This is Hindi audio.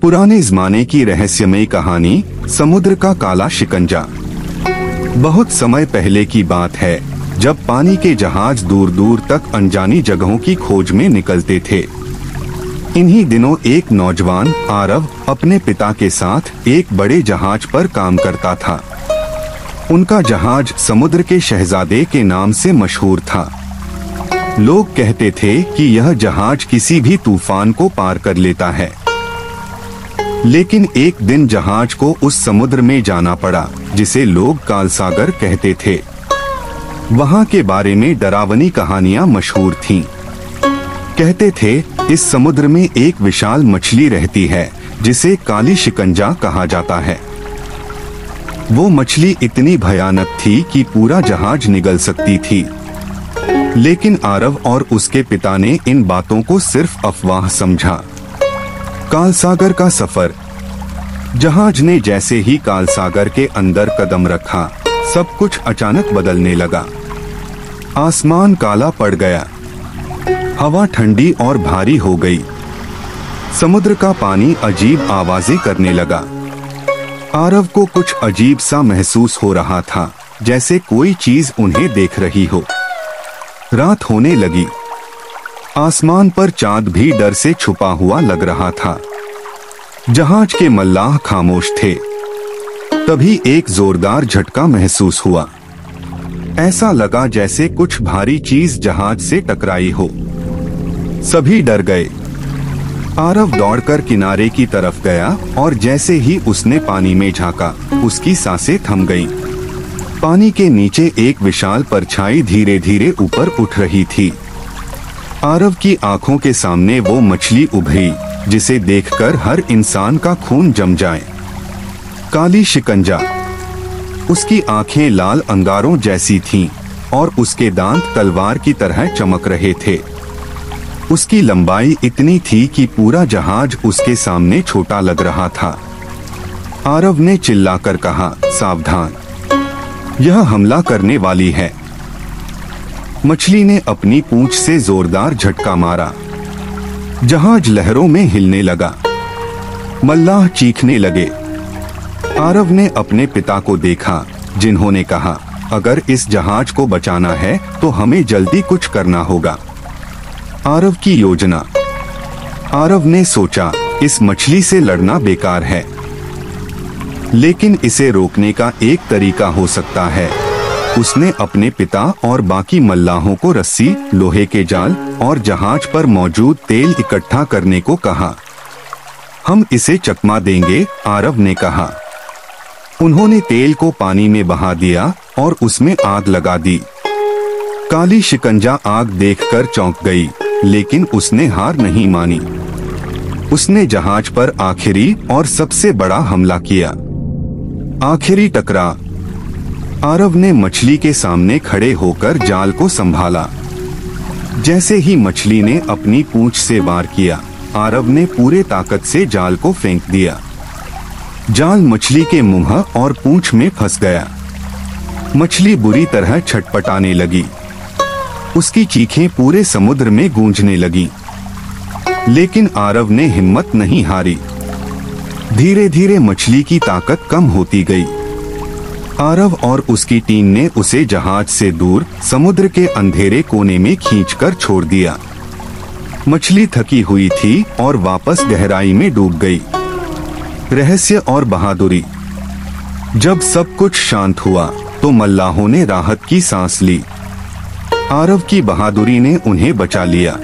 पुराने जमाने की रहस्यमयी कहानी समुद्र का काला शिकंजा। बहुत समय पहले की बात है, जब पानी के जहाज दूर दूर तक अनजानी जगहों की खोज में निकलते थे। इन्हीं दिनों एक नौजवान आरव अपने पिता के साथ एक बड़े जहाज पर काम करता था। उनका जहाज समुद्र के शहजादे के नाम से मशहूर था। लोग कहते थे कि यह जहाज किसी भी तूफान को पार कर लेता है। लेकिन एक दिन जहाज को उस समुद्र में जाना पड़ा जिसे लोग काल सागर कहते थे। वहां के बारे में डरावनी कहानियां मशहूर थीं। कहते थे इस समुद्र में एक विशाल मछली रहती है जिसे काली शिकंजा कहा जाता है। वो मछली इतनी भयानक थी कि पूरा जहाज निगल सकती थी। लेकिन आरव और उसके पिता ने इन बातों को सिर्फ अफवाह समझा। काल सागर का सफर। जहाज ने जैसे ही काल सागर के अंदर कदम रखा, सब कुछ अचानक बदलने लगा। आसमान काला पड़ गया, हवा ठंडी और भारी हो गई। समुद्र का पानी अजीब आवाजें करने लगा। आरव को कुछ अजीब सा महसूस हो रहा था, जैसे कोई चीज उन्हें देख रही हो। रात होने लगी। आसमान पर चांद भी डर से छुपा हुआ लग रहा था। जहाज के मल्लाह खामोश थे। तभी एक जोरदार झटका महसूस हुआ। ऐसा लगा जैसे कुछ भारी चीज जहाज से टकराई हो। सभी डर गए। आरव दौड़कर किनारे की तरफ गया और जैसे ही उसने पानी में झांका, उसकी सांसें थम गईं। पानी के नीचे एक विशाल परछाई धीरे धीरे ऊपर उठ रही थी। आरव की आंखों के सामने वो मछली उभरी जिसे देखकर हर इंसान का खून जम जाए। काली शिकंजा। उसकी आंखें लाल अंगारों जैसी थीं और उसके दांत तलवार की तरह चमक रहे थे। उसकी लंबाई इतनी थी कि पूरा जहाज उसके सामने छोटा लग रहा था। आरव ने चिल्लाकर कहा, सावधान, यह हमला करने वाली है। मछली ने अपनी पूंछ से जोरदार झटका मारा। जहाज लहरों में हिलने लगा। मल्लाह चीखने लगे। आरव ने अपने पिता को देखा, जिन्होंने कहा, अगर इस जहाज को बचाना है तो हमें जल्दी कुछ करना होगा। आरव की योजना। आरव ने सोचा, इस मछली से लड़ना बेकार है, लेकिन इसे रोकने का एक तरीका हो सकता है। उसने अपने पिता और बाकी मल्लाहों को रस्सी, लोहे के जाल और जहाज पर मौजूद तेल इकट्ठा करने को कहा। हम इसे चकमा देंगे, आरव ने कहा। उन्होंने तेल को पानी में बहा दिया और उसमें आग लगा दी। काली शिकंजा आग देखकर चौंक गई, लेकिन उसने हार नहीं मानी। उसने जहाज पर आखिरी और सबसे बड़ा हमला किया। आखिरी टकराव। आरव ने मछली के सामने खड़े होकर जाल को संभाला। जैसे ही मछली ने अपनी पूंछ से वार किया, आरव ने पूरे ताकत से जाल को फेंक दिया। जाल मछली के मुंह और पूंछ में फंस गया। मछली बुरी तरह छटपटाने लगी। उसकी चीखें पूरे समुद्र में गूंजने लगी। लेकिन आरव ने हिम्मत नहीं हारी। धीरे धीरे मछली की ताकत कम होती गई। आरव और उसकी टीम ने उसे जहाज से दूर समुद्र के अंधेरे कोने में खींचकर छोड़ दिया। मछली थकी हुई थी और वापस गहराई में डूब गई। रहस्य और बहादुरी। जब सब कुछ शांत हुआ तो मल्लाहों ने राहत की सांस ली। आरव की बहादुरी ने उन्हें बचा लिया।